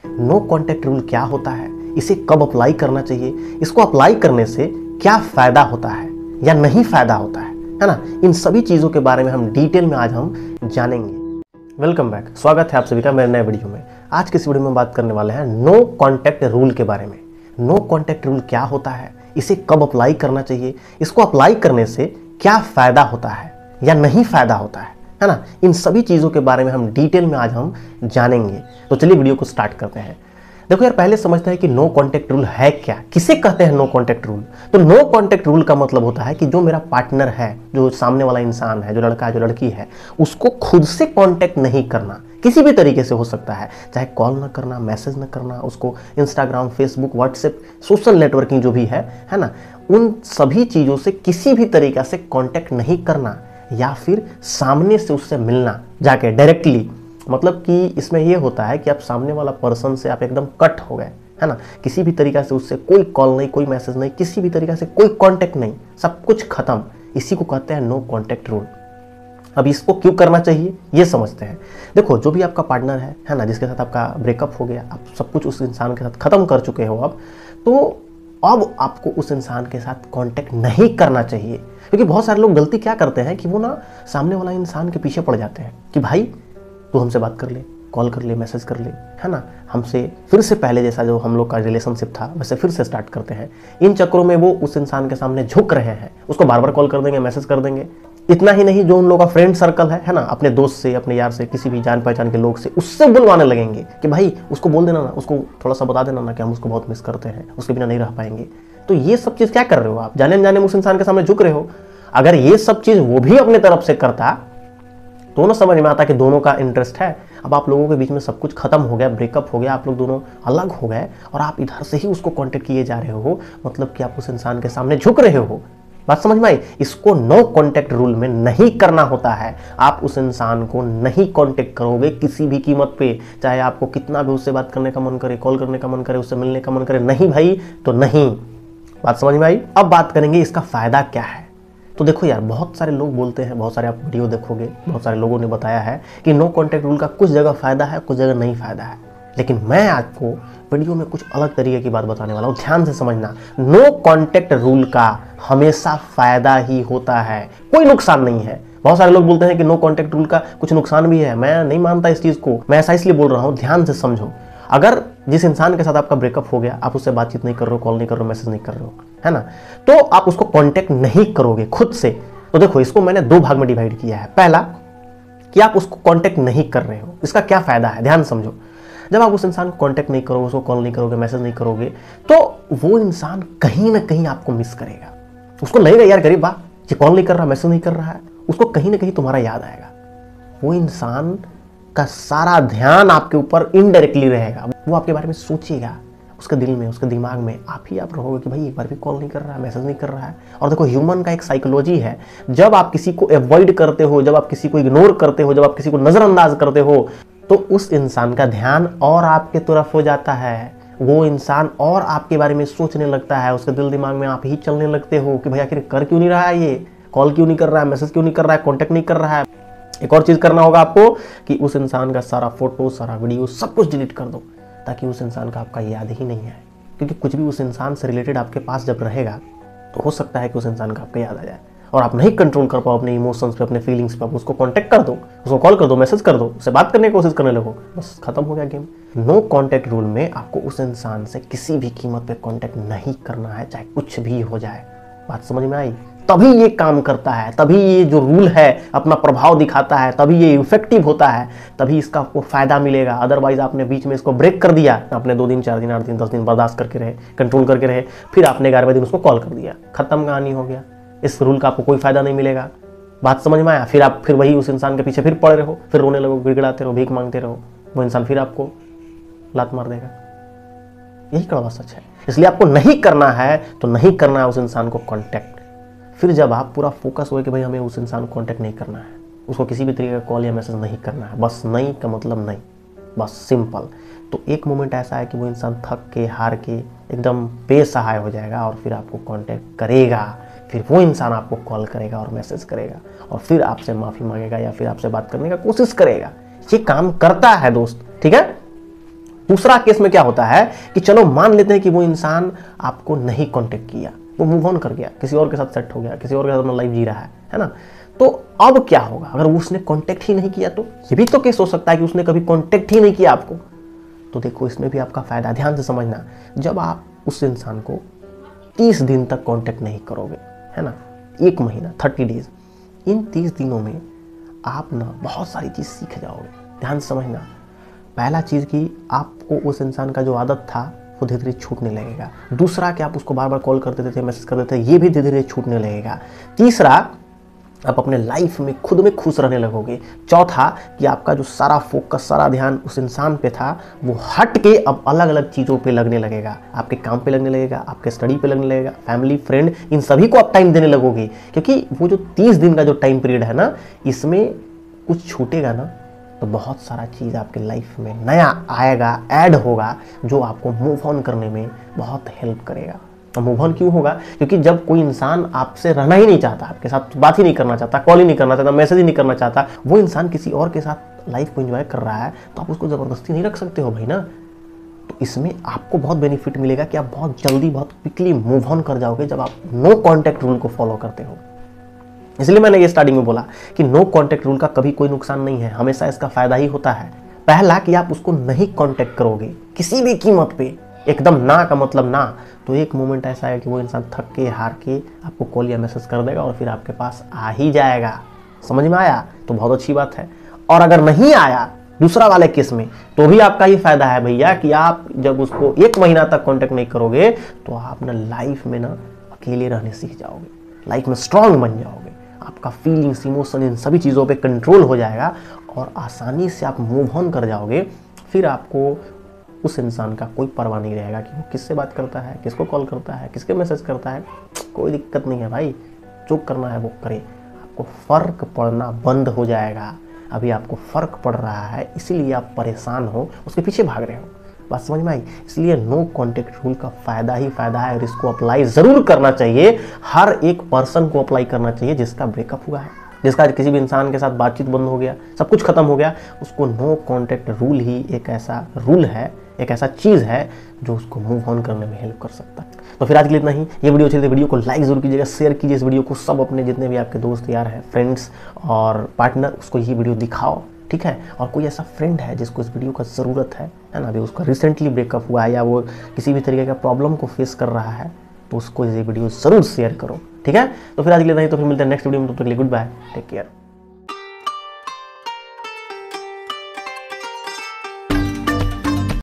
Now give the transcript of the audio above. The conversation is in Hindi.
नो कॉन्टैक्ट रूल क्या होता है, इसे कब अप्लाई करना चाहिए, इसको अप्लाई करने से क्या फायदा होता है या नहीं फायदा होता है ना। इन सभी चीजों के बारे में हम डिटेल में आज हम जानेंगे। वेलकम बैक, स्वागत है आप सभी का मेरे नए वीडियो में। आज के इस वीडियो में बात करने वाले हैं नो कॉन्टैक्ट रूल के बारे में। नो कॉन्टैक्ट रूल क्या होता है, इसे कब अप्लाई करना चाहिए, इसको अप्लाई करने से क्या फायदा होता है या नहीं फायदा होता है ना। इन सभी चीजों के बारे में हम डिटेल में आज हम जानेंगे। तो चलिए वीडियो को स्टार्ट करते हैं। देखो यार, पहले समझते हैं कि नो कॉन्टैक्ट रूल है क्या, किसे कहते हैं नो कॉन्टैक्ट रूल। तो नो कॉन्टैक्ट रूल का मतलब होता है कि जो मेरा पार्टनर है, जो सामने वाला इंसान है, जो लड़का है, जो लड़की है, उसको खुद से कॉन्टैक्ट नहीं करना। किसी भी तरीके से हो सकता है, चाहे कॉल ना करना, मैसेज ना करना, उसको Instagram, Facebook, WhatsApp, social networking जो भी है ना, उन सभी चीज़ों से किसी भी तरीके से कॉन्टैक्ट नहीं करना या फिर सामने से उससे मिलना जाके डायरेक्टली। मतलब कि इसमें यह होता है कि आप सामने वाला पर्सन से आप एकदम कट हो गए, है ना। किसी भी तरीका से उससे कोई कॉल नहीं, कोई मैसेज नहीं, किसी भी तरीका से कोई कांटेक्ट नहीं, सब कुछ खत्म। इसी को कहते हैं नो कांटेक्ट रूल। अब इसको क्यों करना चाहिए ये समझते हैं। देखो, जो भी आपका पार्टनर है ना, जिसके साथ आपका ब्रेकअप हो गया, आप सब कुछ उस इंसान के साथ खत्म कर चुके हो तो अब आपको उस इंसान के साथ कांटेक्ट नहीं करना चाहिए। क्योंकि बहुत सारे लोग गलती क्या करते हैं कि वो ना सामने वाला इंसान के पीछे पड़ जाते हैं कि भाई तू हमसे बात कर ले, कॉल कर ले, मैसेज कर ले, है ना, हमसे फिर से पहले जैसा जो हम लोग का रिलेशनशिप था वैसे फिर से स्टार्ट करते हैं। इन चक्करों में वो उस इंसान के सामने झुक रहे हैं, उसको बार बार कॉल कर देंगे, मैसेज कर देंगे। इतना ही नहीं, जो उन लोगों का फ्रेंड सर्कल है ना, अपने दोस्त से, अपने यार से, किसी भी जान पहचान के लोग से, उससे बुलवाने लगेंगे कि भाई उसको बोल देना ना, उसको थोड़ा सा बता देना ना कि हम उसको बहुत मिस करते हैं, उसके बिना नहीं रह पाएंगे। तो ये सब चीज़ क्या कर रहे हो आप, जाने अनजाने उस इंसान के सामने झुक रहे हो। अगर ये सब चीज़ वो भी अपने तरफ से करता तो ना समझ में आता कि दोनों का इंटरेस्ट है। अब आप लोगों के बीच में सब कुछ खत्म हो गया, ब्रेकअप हो गया, आप लोग दोनों अलग हो गए और आप इधर से ही उसको कांटेक्ट किए जा रहे हो, मतलब कि आप उस इंसान के सामने झुक रहे हो। बात समझ में आई। इसको नो कांटेक्ट रूल में नहीं करना होता है। आप उस इंसान को नहीं कांटेक्ट करोगे किसी भी कीमत पे, चाहे आपको कितना भी उससे बात करने का मन करे, कॉल करने का मन करे, उससे मिलने का मन करे, नहीं भाई तो नहीं। बात समझ में आई। अब बात करेंगे इसका फायदा क्या है। तो देखो यार, बहुत सारे लोग बोलते हैं, बहुत सारे आप वीडियो देखोगे, बहुत सारे लोगों ने बताया है कि नो कॉन्टैक्ट रूल का कुछ जगह फायदा है, कुछ जगह नहीं फायदा है। लेकिन मैं आपको वीडियो में कुछ अलग तरीके की बात बताने वाला हूँ, ध्यान से समझना। नो कॉन्टैक्ट रूल का हमेशा फायदा ही होता है, कोई नुकसान नहीं है। बहुत सारे लोग बोलते हैं कि नो कॉन्टैक्ट रूल का कुछ नुकसान भी है, मैं नहीं मानता इस चीज़ को। मैं ऐसा इसलिए बोल रहा हूँ, ध्यान से समझो। अगर जिस इंसान के साथ आपका ब्रेकअप हो गया, आप उससे बातचीत नहीं कर रहे हो, कॉल नहीं कर रहे हो, मैसेज नहीं कर रहे हो, है ना, तो आप उसको कांटेक्ट नहीं करोगे खुद से। तो देखो, इसको मैंने दो भाग में डिवाइड किया है। पहला कि आप उसको कांटेक्ट नहीं कर रहे हो, इसका क्या फायदा है, ध्यान समझो। जब आप उस इंसान को कांटेक्ट नहीं करोगे, उसको कॉल नहीं करोगे, मैसेज नहीं करोगे, तो वो इंसान कहीं ना कहीं आपको मिस करेगा। उसको लगेगा यार गरीब बा, ये कॉल नहीं कर रहा, मैसेज नहीं कर रहा है, उसको कहीं ना कहीं तुम्हारा याद आएगा। वो इंसान का सारा ध्यान आपके ऊपर इनडायरेक्टली रहेगा, वो आपके बारे में सोचेगा, उसके दिल में, उसके दिमाग में आप ही आप रहोगे कि भाई एक बार भी कॉल नहीं कर रहा है, मैसेज नहीं कर रहा है। और देखो, ह्यूमन का एक साइकोलॉजी है, जब आप किसी को अवॉइड करते हो, जब आप किसी को इग्नोर करते हो, जब आप किसी को नजरअंदाज करते हो, तो उस इंसान का ध्यान और आपके तरफ हो जाता है। वो इंसान और आपके बारे में सोचने लगता है, उसके दिल दिमाग में आप ही चलने लगते हो कि भाई आखिर कर क्यों नहीं रहा है, ये कॉल क्यों नहीं कर रहा है, मैसेज क्यों नहीं कर रहा है, कॉन्टेक्ट नहीं कर रहा है। एक और चीज करना होगा आपको कि उस इंसान का सारा फोटो, सारा वीडियो, सब कुछ डिलीट कर दो, ताकि उस इंसान का आपका याद ही नहीं आए। क्योंकि कुछ भी उस इंसान से रिलेटेड आपके पास जब रहेगा तो हो सकता है कि उस इंसान का आपका याद आ जाए और आप नहीं कंट्रोल कर पाओ अपने इमोशंस पे, अपने फीलिंग्स पे। आप उसको कांटेक्ट कर दो, उसको कॉल कर दो, मैसेज कर दो, उससे बात करने की कोशिश करने लगो, बस खत्म हो गया गेम। नो कांटेक्ट रूल में आपको उस इंसान से किसी भी कीमत पे कांटेक्ट नहीं करना है, चाहे कुछ भी हो जाए। बात समझ में आई। तभी ये काम करता है, तभी ये जो रूल है अपना प्रभाव दिखाता है, तभी ये इफेक्टिव होता है, तभी इसका आपको फायदा मिलेगा। अदरवाइज आपने बीच में इसको ब्रेक कर दिया, आपने 2 दिन, 4 दिन, 8 दिन, 10 दिन बर्दाश्त करके रहे, कंट्रोल करके रहे, फिर आपने 11वें दिन उसको कॉल कर दिया, खत्म कहानी हो गया। इस रूल का आपको कोई फायदा नहीं मिलेगा। बात समझ में आया। फिर आप फिर वही उस इंसान के पीछे फिर पड़े रहो, फिर रोने लगो, गिड़गिड़ाते रहो, भीख मांगते रहो, वो इंसान फिर आपको लात मार देगा। यही कड़वा सच है। इसलिए आपको नहीं करना है तो नहीं करना है उस इंसान को कांटेक्ट। फिर जब आप पूरा फोकस हो कि भाई हमें उस इंसान को कांटेक्ट नहीं करना है, उसको किसी भी तरीके का कॉल या मैसेज नहीं करना है, बस नहीं का मतलब नहीं, बस सिंपल। तो एक मोमेंट ऐसा है कि वो इंसान थक के, हार के, एकदम बेसहाय हो जाएगा और फिर आपको कांटेक्ट करेगा। फिर वो इंसान आपको कॉल करेगा और मैसेज करेगा और फिर आपसे माफ़ी मांगेगा या फिर आपसे बात करने का कोशिश करेगा। ये काम करता है दोस्त, ठीक है। दूसरा केस में क्या होता है कि चलो मान लेते हैं कि वो इंसान आपको नहीं कांटेक्ट किया, वो मूव ऑन कर गया, किसी और के साथ सेट हो गया, किसी और के साथ अपना लाइफ जी रहा है ना। तो अब क्या होगा अगर उसने कांटेक्ट ही नहीं किया? तो ये भी तो केस हो सकता है कि उसने कभी कांटेक्ट ही नहीं किया आपको। तो देखो इसमें भी आपका फायदा, ध्यान से समझना। जब आप उस इंसान को 30 दिन तक कांटेक्ट नहीं करोगे, है ना, 1 महीना 30 डेज, इन 30 दिनों में आप ना बहुत सारी चीज़ सीख जाओगे। ध्यान से समझना। पहला चीज़ कि आपको उस इंसान का जो आदत था वो धीरे धीरे छूटने लगेगा। दूसरा कि आप उसको बार बार कॉल करते थे, मैसेज करते थे, ये भी धीरे धीरे छूटने लगेगा। तीसरा, आप अपने लाइफ में खुद में खुश रहने लगोगे। चौथा कि आपका जो सारा फोकस, सारा ध्यान उस इंसान पे था वो हट के अब अलग अलग चीज़ों पे लगने लगेगा। आपके काम पे लगने लगेगा, आपके स्टडी पे लगने लगेगा, फैमिली, फ्रेंड, इन सभी को आप टाइम देने लगोगे। क्योंकि वो जो 30 दिन का जो टाइम पीरियड है ना, इसमें कुछ छूटेगा ना तो बहुत सारा चीज़ आपके लाइफ में नया आएगा, ऐड होगा, जो आपको मूव ऑन करने में बहुत हेल्प करेगा। तो मूव ऑन क्यों होगा? क्योंकि जब कोई इंसान आपसे रहना ही नहीं चाहता, आपके साथ बात ही नहीं करना चाहता, कॉल ही नहीं करना चाहता, मैसेज ही नहीं करना चाहता, वो इंसान किसी और के साथ लाइफ को एंजॉय कर रहा है, तो आप उसको ज़बरदस्ती नहीं रख सकते हो भाई ना। तो इसमें आपको बहुत बेनिफिट मिलेगा कि आप बहुत जल्दी, बहुत क्विकली मूव ऑन कर जाओगे जब आप नो कॉन्टैक्ट रूल को फॉलो करते हो। इसलिए मैंने ये स्टार्टिंग में बोला कि नो कॉन्टैक्ट रूल का कभी कोई नुकसान नहीं है, हमेशा इसका फायदा ही होता है। पहला कि आप उसको नहीं कॉन्टैक्ट करोगे किसी भी कीमत पे, एकदम ना का मतलब ना, तो एक मोमेंट ऐसा है कि वो इंसान थक के, हार के आपको कॉल या मैसेज कर देगा और फिर आपके पास आ ही जाएगा। समझ में आया? तो बहुत अच्छी बात है। और अगर नहीं आया दूसरा वाले केस में, तो भी आपका ही फायदा है भैया कि आप जब उसको 1 महीना तक कॉन्टैक्ट नहीं करोगे तो आप ना लाइफ में ना अकेले रहने सीख जाओगे, लाइफ में स्ट्रांग बन जाओगे, आपका फीलिंग्स, इमोशन, इन सभी चीज़ों पे कंट्रोल हो जाएगा और आसानी से आप मूव ऑन कर जाओगे। फिर आपको उस इंसान का कोई परवाह नहीं रहेगा कि वो किससे बात करता है, किसको कॉल करता है, किसके मैसेज करता है। कोई दिक्कत नहीं है भाई, जो करना है वो करे। आपको फ़र्क पड़ना बंद हो जाएगा। अभी आपको फ़र्क पड़ रहा है, इसीलिए आप परेशान हो, उसके पीछे भाग रहे हो। बात समझ में आई? इसलिए नो कॉन्टैक्ट रूल का फ़ायदा ही फ़ायदा है और इसको अप्लाई ज़रूर करना चाहिए। हर एक पर्सन को अप्लाई करना चाहिए जिसका ब्रेकअप हुआ है, जिसका किसी भी इंसान के साथ बातचीत बंद हो गया, सब कुछ खत्म हो गया, उसको नो कॉन्टैक्ट रूल ही एक ऐसा रूल है, एक ऐसा चीज़ है जो उसको मूव ऑन करने में हेल्प कर सकता है। तो फिर आज के लिए इतना ही। ये वीडियो अच्छी लगी तो वीडियो को लाइक जरूर कीजिएगा, शेयर कीजिए इस वीडियो को, सब अपने जितने भी आपके दोस्त यार हैं, फ्रेंड्स और पार्टनर, उसको ये वीडियो दिखाओ, ठीक है। और कोई ऐसा फ्रेंड है जिसको इस वीडियो का ज़रूरत है ना, अभी उसका रिसेंटली ब्रेकअप हुआ है या वो किसी भी तरीके का प्रॉब्लम को फेस कर रहा है, तो उसको ये वीडियो ज़रूर शेयर करो, ठीक है। तो फिर आज के लिए नहीं, तो फिर मिलते हैं नेक्स्ट वीडियो में। तब तक के लिए गुड बाय, टेक केयर।